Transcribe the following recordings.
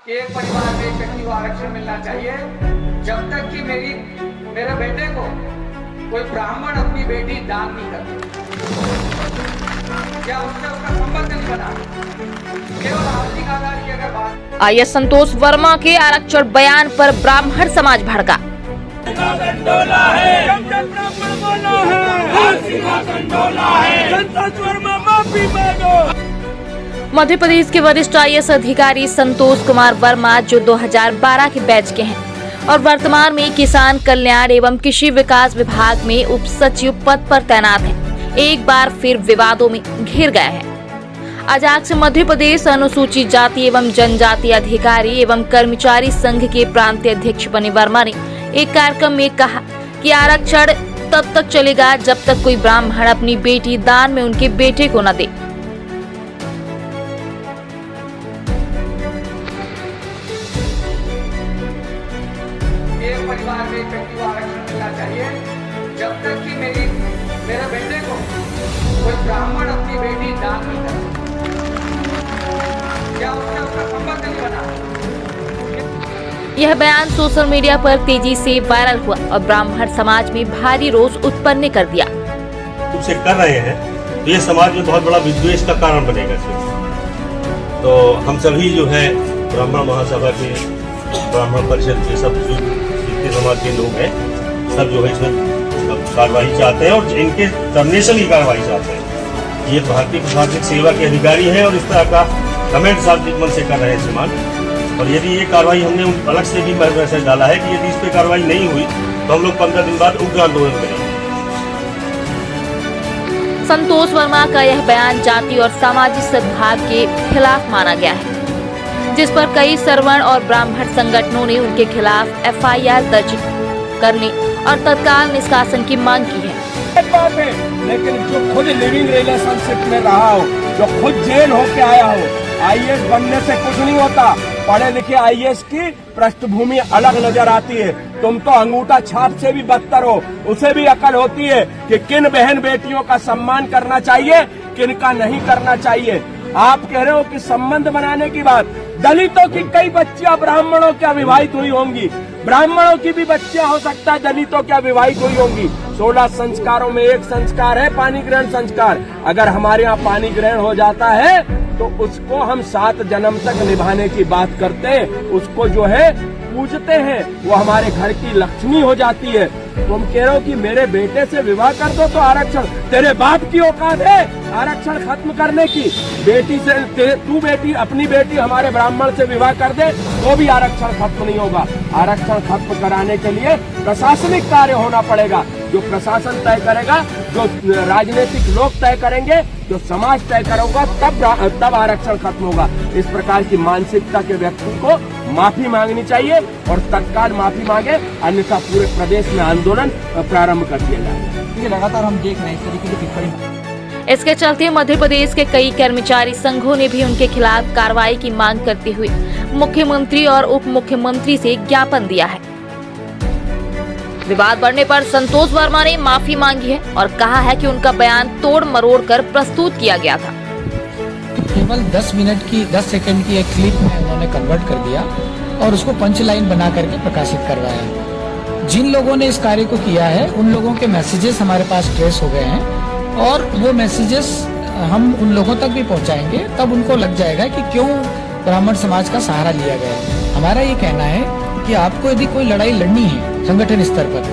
एक परिवार में एक व्यक्ति को आरक्षण मिलना चाहिए जब तक कि मेरे बेटे को कोई ब्राह्मण अपनी बेटी दान नहीं करते या उससे उसका संबंध नहीं बना। केवल आर्थिक आधार की अगर बात। आईएएस संतोष वर्मा के आरक्षण बयान पर ब्राह्मण समाज भड़का। मध्य प्रदेश के वरिष्ठ आईएएस अधिकारी संतोष कुमार वर्मा, जो 2012 के बैच के हैं और वर्तमान में किसान कल्याण एवं कृषि विकास विभाग में उप सचिव पद पर तैनात हैं, एक बार फिर विवादों में घिर गया है। अजाक्स मध्य प्रदेश अनुसूचित जाति एवं जनजाति अधिकारी एवं कर्मचारी संघ के प्रांतीय अध्यक्ष बने वर्मा ने एक कार्यक्रम में कहा कि आरक्षण तब तक चलेगा जब तक कोई ब्राह्मण अपनी बेटी दान में उनके बेटे को न दे। एक परिवार में एक व्यक्ति को आरक्षण मिलना चाहिए जब तक कि मेरे बेटे को कोई ब्राह्मण अपनी बेटी दान नहीं करता या उससे उसका संबंध नहीं बना। यह बयान सोशल मीडिया पर तेजी से वायरल हुआ और ब्राह्मण समाज में भारी रोष उत्पन्न कर दिया। उसे कर रहे हैं तो ये समाज में बहुत बड़ा विद्वेष का कारण बनेगा। तो हम सभी जो है ब्राह्मण महासभा के, ब्राह्मण परिषद के सब जितने समाज के लोग हैं, सब जो है इसमें कार्रवाई चाहते हैं और इनके टर्मिनेशन की कार्रवाई चाहते हैं। ये भारतीय प्रशासनिक सेवा के अधिकारी हैं और इस तरह का कमेंट सार्वजनिक मन से कर रहे हैं समाज। और यदि ये कार्रवाई हमने अलग से भी मैसेज डाला है कि यदि इस पर कार्रवाई नहीं हुई तो हम लोग 15 दिन बाद उग्र आंदोलन करेंगे। संतोष वर्मा का यह बयान जाति और सामाजिक सद्भाव के खिलाफ माना गया है, जिस पर कई सवर्ण और ब्राह्मण संगठनों ने उनके खिलाफ एफआईआर दर्ज करने और तत्काल निष्कासन की मांग की है। बात है, लेकिन जो खुद लिविंग रिलेशनशिप में रहा हो, जो खुद जेल होके आया हो, आईएएस बनने से कुछ नहीं होता। पढ़े लिखे आईएएस की पृष्ठभूमि अलग नजर आती है। तुम तो अंगूठा छाप से भी बदतर हो। उसे भी अकल होती है कि किन बहन बेटियों का सम्मान करना चाहिए, किन का नहीं करना चाहिए। आप कह रहे हो कि संबंध बनाने की बात, दलितों की कई बच्चियां ब्राह्मणों क्या विवाहित हुई होंगी, ब्राह्मणों की भी बच्चियां हो सकता है दलितों क्या विवाहित हुई होंगी। 16 संस्कारों में एक संस्कार है पानी ग्रहण संस्कार। अगर हमारे यहाँ पानी ग्रहण हो जाता है तो उसको हम 7 जन्म तक निभाने की बात करते हैं, उसको जो है पूजते हैं, वो हमारे घर की लक्ष्मी हो जाती है। तुम कह रहे हो कि मेरे बेटे से विवाह कर दो तो आरक्षण, तेरे बाप की औकात है आरक्षण खत्म करने की। बेटी से तू बेटी अपनी बेटी हमारे ब्राह्मण से विवाह कर दे तो भी आरक्षण खत्म नहीं होगा। आरक्षण खत्म कराने के लिए प्रशासनिक कार्य होना पड़ेगा, जो प्रशासन तय करेगा, जो राजनीतिक लोग तय करेंगे, जो समाज तय करेगा, तब आरक्षण खत्म होगा। इस प्रकार की मानसिकता के व्यक्ति को माफी मांगनी चाहिए और तत्काल माफी मांगे, अन्यथा पूरे प्रदेश में आंदोलन प्रारंभ कर दिया जाए। लगातार हम देख रहे हैं इस तरीके की टिप्पणी। इसके चलते मध्य प्रदेश के कई कर्मचारी संघों ने भी उनके खिलाफ कार्रवाई की मांग करते हुए मुख्यमंत्री और उप मुख्यमंत्री से ज्ञापन दिया है। विवाद बढ़ने पर संतोष वर्मा ने माफी मांगी है और कहा है कि उनका बयान तोड़ मरोड़ कर प्रस्तुत किया गया था। केवल 10 सेकंड की एक क्लिप में उन्होंने कन्वर्ट कर दिया और उसको पंच लाइन बना करके प्रकाशित करवाया। जिन लोगों ने इस कार्य को किया है उन लोगों के मैसेजेस हमारे पास ट्रेस हो गए हैं और वो मैसेजेस हम उन लोगों तक भी पहुंचाएंगे, तब उनको लग जाएगा कि क्यों ब्राह्मण समाज का सहारा लिया गया। हमारा ये कहना है कि आपको यदि कोई लड़ाई लड़नी है संगठन स्तर पर,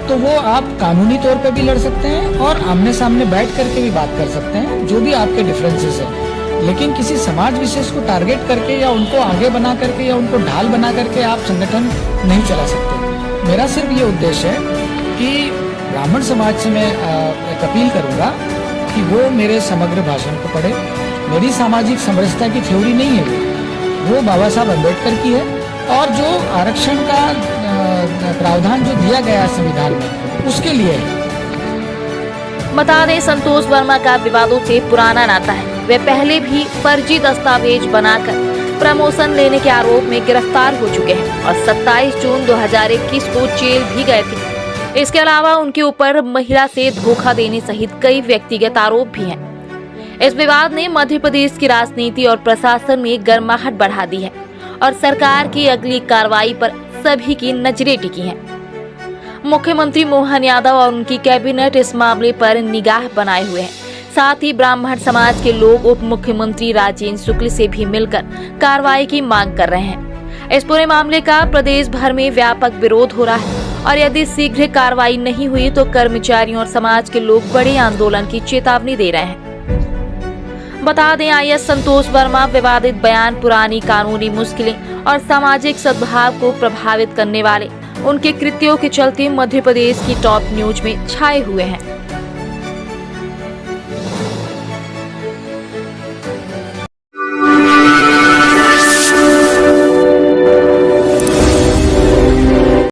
तो वो आप कानूनी तौर पर भी लड़ सकते हैं और आमने सामने बैठ करके भी बात कर सकते हैं, जो भी आपके डिफरेंसेस है। लेकिन किसी समाज विशेष को टारगेट करके या उनको आगे बना करके या उनको ढाल बना करके आप संगठन नहीं चला सकते। मेरा सिर्फ ये उद्देश्य है कि ब्राह्मण समाज से मैं एक अपील करूंगा कि वो मेरे समग्र भाषण को पढ़े। मेरी सामाजिक समरसता की थ्योरी नहीं है, वो बाबा साहब अम्बेडकर की है और जो आरक्षण का प्रावधान जो दिया गया है संविधान में, उसके लिए है। बता दें, संतोष वर्मा का विवादों से पुराना नाता है। वे पहले भी फर्जी दस्तावेज बनाकर प्रमोशन लेने के आरोप में गिरफ्तार हो चुके हैं और 27 जून 2021 को जेल भी गए थे। इसके अलावा उनके ऊपर महिला से धोखा देने सहित कई व्यक्तिगत आरोप भी हैं। इस विवाद ने मध्य प्रदेश की राजनीति और प्रशासन में गर्माहट बढ़ा दी है और सरकार की अगली कार्रवाई पर सभी की नजरें टिकी हैं। मुख्यमंत्री मोहन यादव और उनकी कैबिनेट इस मामले पर निगाह बनाए हुए हैं। साथ ही ब्राह्मण समाज के लोग उप मुख्यमंत्री राजेंद्र शुक्ल से भी मिलकर कार्रवाई की मांग कर रहे हैं। इस पूरे मामले का प्रदेश भर में व्यापक विरोध हो रहा है और यदि शीघ्र कार्रवाई नहीं हुई तो कर्मचारियों और समाज के लोग बड़े आंदोलन की चेतावनी दे रहे हैं। बता दें, आईएएस संतोष वर्मा विवादित बयान, पुरानी कानूनी मुश्किलें और सामाजिक सद्भाव को प्रभावित करने वाले उनके कृत्यों के चलते मध्य प्रदेश की टॉप न्यूज में छाए हुए हैं।